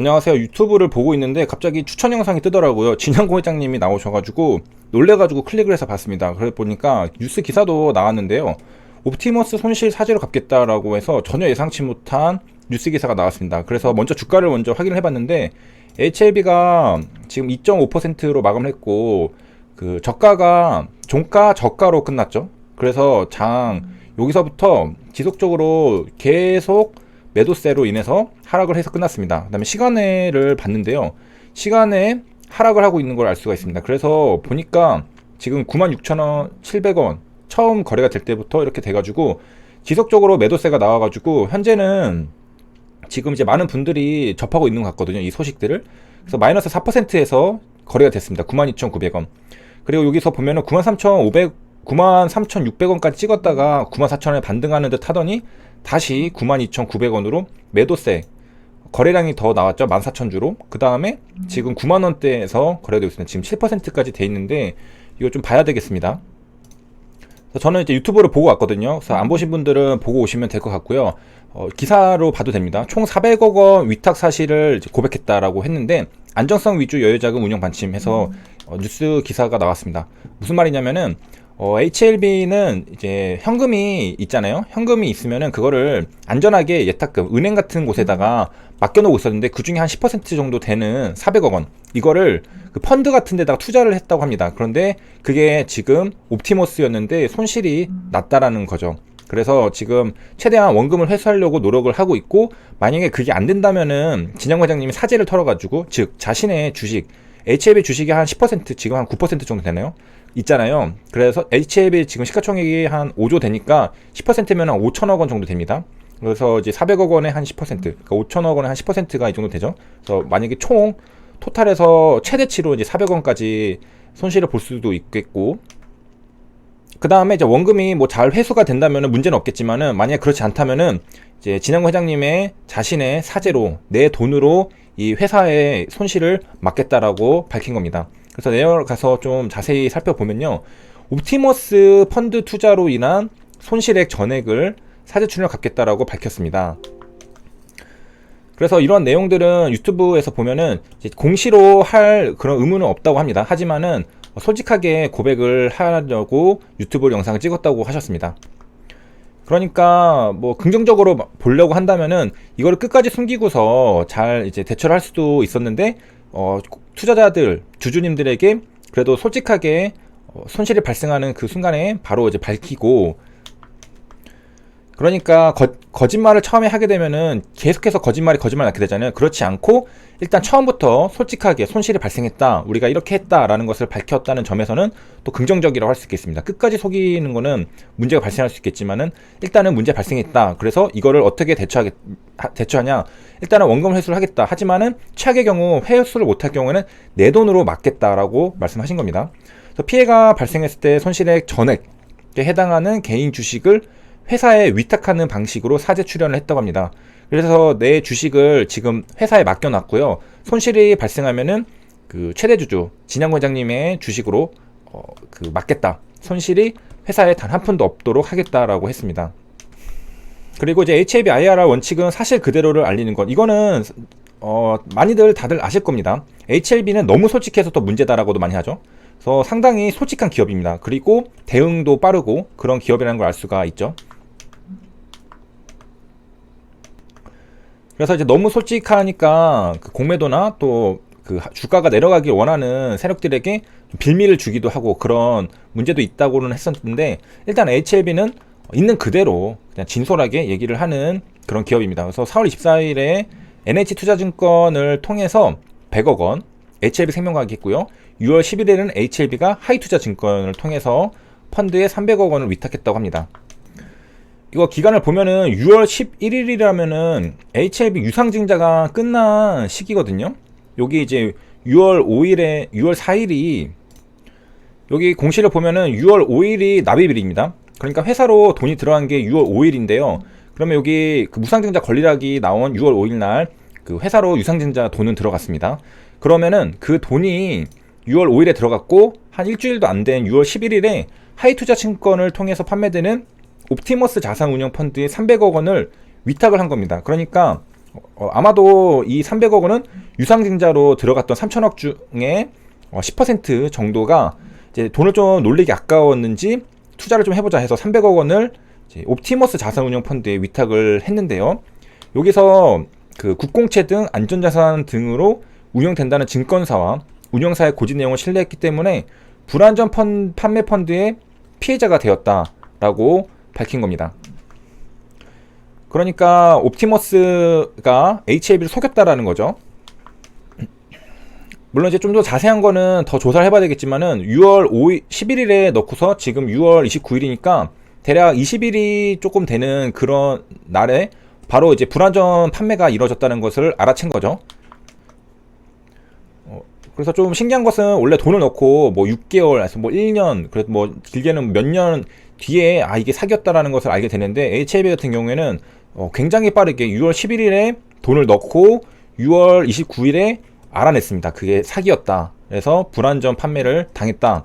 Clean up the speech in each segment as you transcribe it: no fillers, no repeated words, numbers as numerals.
안녕하세요. 유튜브를 보고 있는데 갑자기 추천 영상이 뜨더라고요. 진양고 회장님이 나오셔가지고 놀래가지고 클릭을 해서 봤습니다. 그래 보니까 뉴스 기사도 나왔는데요. 옵티머스 손실 사재로 갚겠다라고 해서 전혀 예상치 못한 뉴스 기사가 나왔습니다. 그래서 먼저 주가를 먼저 확인을 해봤는데 HLB가 지금 2.5%로 마감을 했고 그 저가가 종가 저가로 끝났죠. 그래서 여기서부터 지속적으로 계속 매도세로 인해서 하락을 해서 끝났습니다. 그 다음에 시간외를 봤는데요. 시간외 하락을 하고 있는 걸 알 수가 있습니다. 그래서 보니까 지금 96,700원 처음 거래가 될 때부터 이렇게 돼가지고 지속적으로 매도세가 나와가지고 현재는 지금 이제 많은 분들이 접하고 있는 것 같거든요. 이 소식들을. 그래서 마이너스 4%에서 거래가 됐습니다. 92,900원. 그리고 여기서 보면은 93,600원까지 찍었다가 94,000원에 반등하는 듯 하더니 다시 92,900원으로 매도세 거래량이 더 나왔죠. 14,000주로. 그 다음에 지금 9만원대에서 거래되고 있습니다. 지금 7%까지 돼 있는데 이거 좀 봐야 되겠습니다. 저는 이제 유튜브를 보고 왔거든요. 그래서 안 보신 분들은 보고 오시면 될 것 같고요. 기사로 봐도 됩니다. 총 400억 원 위탁 사실을 이제 고백했다라고 했는데 안정성 위주 여유자금 운영 반침해서 뉴스 기사가 나왔습니다. 무슨 말이냐면은 HLB는 이제 현금이 있잖아요. 현금이 있으면은 그거를 안전하게 예탁금, 은행 같은 곳에다가 맡겨놓고 있었는데 그 중에 한 10% 정도 되는 400억 원 이거를 그 펀드 같은 데다가 투자를 했다고 합니다. 그런데 그게 지금 옵티머스였는데 손실이 났다라는 거죠. 그래서 지금 최대한 원금을 회수하려고 노력을 하고 있고, 만약에 그게 안 된다면은 진양 회장님이 사재를 털어가지고, 즉 자신의 주식, HLB 주식이 한 10%, 지금 한 9% 정도 되나요? 있잖아요. 그래서 HLB 지금 시가총액이 한 5조 되니까 10%면 한 5천억 원 정도 됩니다. 그래서 이제 400억 원에 한 10%, 그러니까 5천억 원에 한 10%가 이 정도 되죠. 그래서 만약에 총 토탈에서 최대치로 이제 400원까지 손실을 볼 수도 있겠고, 그 다음에 이제 원금이 뭐 잘 회수가 된다면은 문제는 없겠지만은, 만약에 그렇지 않다면은 이제 진양구 회장님의 자신의 사재로 내 돈으로 이 회사의 손실을 막겠다라고 밝힌 겁니다. 그래서 내려가서 좀 자세히 살펴보면요, 옵티머스 펀드 투자로 인한 손실액 전액을 사재 출연을 갚겠다라고 밝혔습니다. 그래서 이런 내용들은 유튜브에서 보면은 이제 공시로 할 그런 의무는 없다고 합니다. 하지만은 솔직하게 고백을 하려고 유튜브 영상을 찍었다고 하셨습니다. 그러니까 뭐 긍정적으로 보려고 한다면은 이거를 끝까지 숨기고서 잘 이제 대처를 할 수도 있었는데, 투자자들, 주주님들에게 그래도 솔직하게 손실이 발생하는 그 순간에 바로 이제 밝히고, 그러니까 거짓말을 처음에 하게 되면은 계속해서 거짓말 낳게 되잖아요. 그렇지 않고 일단 처음부터 솔직하게 손실이 발생했다, 우리가 이렇게 했다라는 것을 밝혔다는 점에서는 또 긍정적이라고 할 수 있겠습니다. 끝까지 속이는 거는 문제가 발생할 수 있겠지만은 일단은 문제 발생했다. 그래서 이거를 어떻게 대처하냐? 일단은 원금 회수를 하겠다. 하지만은 최악의 경우 회수를 못할 경우에는 내 돈으로 막겠다라고 말씀하신 겁니다. 그래서 피해가 발생했을 때 손실액 전액에 해당하는 개인 주식을 회사에 위탁하는 방식으로 사재 출연을 했다고 합니다. 그래서 내 주식을 지금 회사에 맡겨놨고요. 손실이 발생하면은 그 최대 주주 진양 회장님의 주식으로 맡겠다. 손실이 회사에 단 한 푼도 없도록 하겠다라고 했습니다. 그리고 이제 HLB IRR 원칙은 사실 그대로를 알리는 것. 이거는 많이들 다들 아실 겁니다. HLB는 너무 솔직해서 더 문제다라고도 많이 하죠. 그래서 상당히 솔직한 기업입니다. 그리고 대응도 빠르고 그런 기업이라는 걸 알 수가 있죠. 그래서 이제 너무 솔직하니까 그 공매도나 또 그 주가가 내려가길 원하는 세력들에게 빌미를 주기도 하고 그런 문제도 있다고는 했었는데, 일단 HLB는 있는 그대로 그냥 진솔하게 얘기를 하는 그런 기업입니다. 그래서 4월 24일에 NH투자증권을 통해서 100억 원 HLB 생명과학이 했고요. 6월 10일에는 HLB가 하이투자증권을 통해서 펀드에 300억 원을 위탁했다고 합니다. 이거 기간을 보면은 6월 11일이라면은 HLB 유상증자가 끝난 시기거든요. 여기 이제 6월 4일이 여기 공시를 보면은 6월 5일이 납입일입니다. 그러니까 회사로 돈이 들어간 게 6월 5일인데요. 그러면 여기 그 무상증자 권리락이 나온 6월 5일 날 그 회사로 유상증자 돈은 들어갔습니다. 그러면은 그 돈이 6월 5일에 들어갔고 한 일주일도 안 된 6월 11일에 하이투자증권을 통해서 판매되는 옵티머스 자산운용 펀드에 300억 원을 위탁을 한 겁니다. 그러니까 아마도 이 300억 원은 유상증자로 들어갔던 3천억 중에 10% 정도가 이제 돈을 좀 놀리기 아까웠는지 투자를 좀 해보자 해서 300억 원을 이제 옵티머스 자산운용 펀드에 위탁을 했는데요. 여기서 그 국공채 등 안전자산 등으로 운영된다는 증권사와 운영사의 고지 내용을 신뢰했기 때문에 불안전 판매 펀드의 피해자가 되었다라고 밝힌 겁니다. 그러니까 옵티머스가 HLB를 속였다라는 거죠. 물론 이제 좀 더 자세한 거는 더 조사를 해봐야 되겠지만은 6월 5일, 11일에 넣고서 지금 6월 29일이니까 대략 20일이 조금 되는 그런 날에 바로 이제 불안전 판매가 이루어졌다는 것을 알아챈 거죠. 그래서 좀 신기한 것은 원래 돈을 넣고 뭐 6개월, 뭐 1년, 그래도 뭐 길게는 몇 년 뒤에 이게 사기였다라는 것을 알게 되는데 HLB 같은 경우에는 굉장히 빠르게 6월 11일에 돈을 넣고 6월 29일에 알아냈습니다. 그게 사기였다. 그래서 불안전 판매를 당했다.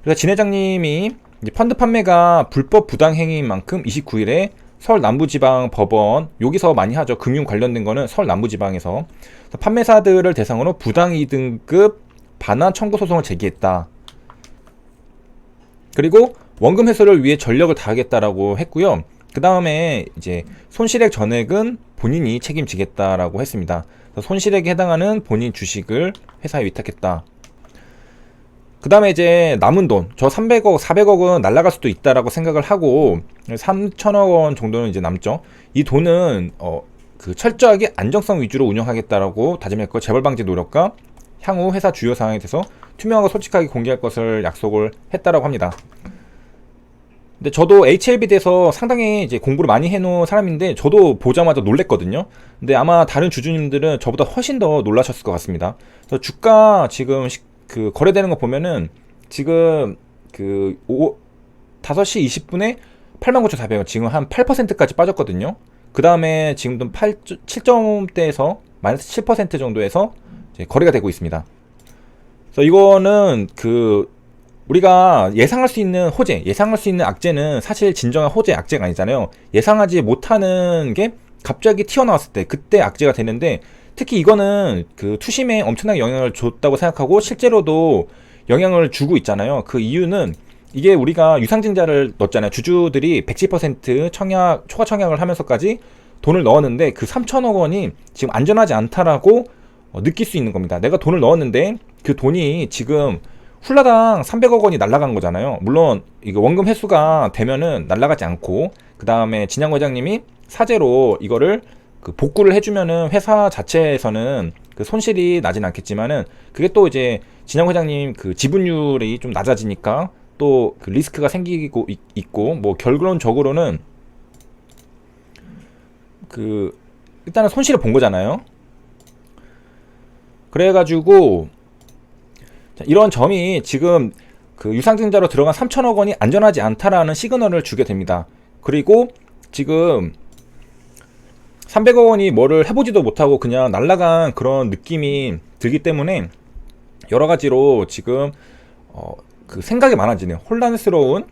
그래서 진 회장님이 펀드 판매가 불법 부당행위인 만큼 29일에 서울 남부지방법원, 여기서 많이 하죠. 금융 관련된 거는 서울 남부지방에서 판매사들을 대상으로 부당이득급 반환 청구 소송을 제기했다. 그리고 원금 회수를 위해 전력을 다하겠다라고 했고요. 그 다음에 이제 손실액 전액은 본인이 책임지겠다라고 했습니다. 손실액에 해당하는 본인 주식을 회사에 위탁했다. 그 다음에 이제 남은 돈, 저 300억, 400억은 날아갈 수도 있다라고 생각을 하고 3천억 원 정도는 이제 남죠. 이 돈은 그 철저하게 안정성 위주로 운영하겠다라고 다짐했고, 재벌 방지 노력과 향후 회사 주요 사항에 대해서 투명하고 솔직하게 공개할 것을 약속을 했다라고 합니다. 근데 저도 HLB에 대해서 상당히 이제 공부를 많이 해놓은 사람인데 저도 보자마자 놀랬거든요. 근데 아마 다른 주주님들은 저보다 훨씬 더 놀라셨을 것 같습니다. 그래서 주가 지금 그 거래되는 거 보면은 지금 그 5시 20분에 89,400원, 지금 한 8%까지 빠졌거든요. 그 다음에 지금도 7점대에서 마이너스 7% 정도에서 이제 거래가 되고 있습니다. 그래서 이거는 그 우리가 예상할 수 있는 호재, 예상할 수 있는 악재는 사실 진정한 호재, 악재가 아니잖아요. 예상하지 못하는 게 갑자기 튀어나왔을 때 그때 악재가 되는데, 특히 이거는 그 투심에 엄청나게 영향을 줬다고 생각하고 실제로도 영향을 주고 있잖아요. 그 이유는 이게 우리가 유상증자를 넣었잖아요. 주주들이 110% 청약, 초과 청약을 하면서까지 돈을 넣었는데 그 3천억 원이 지금 안전하지 않다라고 느낄 수 있는 겁니다. 내가 돈을 넣었는데 그 돈이 지금 훌라당 300억 원이 날아간 거잖아요. 물론 이거 원금 회수가 되면은 날아가지 않고, 그 다음에 진양 회장님이 사재로 이거를 그 복구를 해주면은 회사 자체에서는 그 손실이 나진 않겠지만은, 그게 또 이제 진양 회장님 그 지분율이 좀 낮아지니까 또 그 리스크가 생기고 있고, 뭐 결론적으로는 그 일단은 손실을 본 거잖아요. 그래가지고 이런 점이 지금 그 유상증자로 들어간 3천억 원이 안전하지 않다라는 시그널을 주게 됩니다. 그리고 지금 300억 원이 뭐를 해보지도 못하고 그냥 날아간 그런 느낌이 들기 때문에 여러 가지로 지금 그 생각이 많아지는, 혼란스러운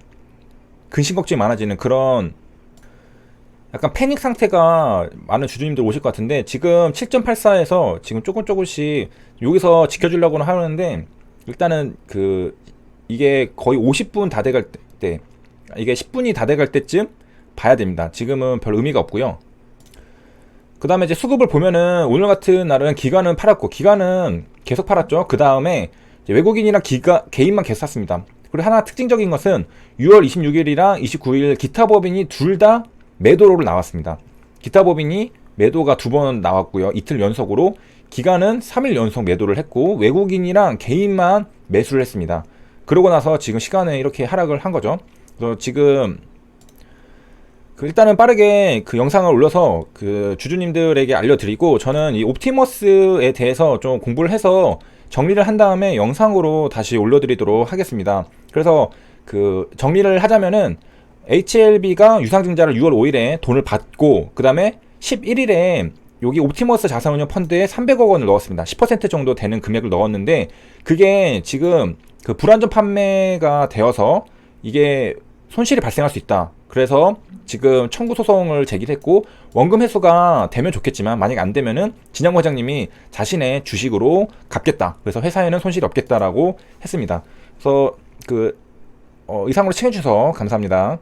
근심 걱정이 많아지는 그런 약간 패닉 상태가 많은 주주님들 오실 것 같은데, 지금 7.84에서 지금 조금씩 여기서 지켜주려고는 하는데, 일단은 그 이게 거의 50분 다 돼갈 때, 이게 10분이 다 돼갈 때쯤 봐야 됩니다. 지금은 별 의미가 없고요. 그 다음에 이제 수급을 보면은 오늘 같은 날은 기관은 팔았고, 기관은 계속 팔았죠. 그 다음에 외국인이랑 개인만 계속 샀습니다. 그리고 하나 특징적인 것은 6월 26일이랑 29일 기타법인이 둘 다 매도로를 나왔습니다. 기타법인이 매도가 2번 나왔고요. 이틀 연속으로. 기관은 3일 연속 매도를 했고, 외국인이랑 개인만 매수를 했습니다. 그러고 나서 지금 시간에 이렇게 하락을 한 거죠. 그래서 지금 일단은 빠르게 그 영상을 올려서 그 주주님들에게 알려드리고, 저는 이 옵티머스에 대해서 좀 공부를 해서 정리를 한 다음에 영상으로 다시 올려드리도록 하겠습니다. 그래서 그 정리를 하자면은 HLB가 유상증자를 6월 5일에 돈을 받고, 그 다음에 11일에 여기 옵티머스 자산운용 펀드에 300억 원을 넣었습니다. 10% 정도 되는 금액을 넣었는데, 그게 지금 그 불안전 판매가 되어서 이게 손실이 발생할 수 있다. 그래서 지금 청구 소송을 제기했고 원금 회수가 되면 좋겠지만 만약 안 되면은 진영 회장님이 자신의 주식으로 갚겠다. 그래서 회사에는 손실이 없겠다라고 했습니다. 그래서 이상으로 청해 주셔서 감사합니다.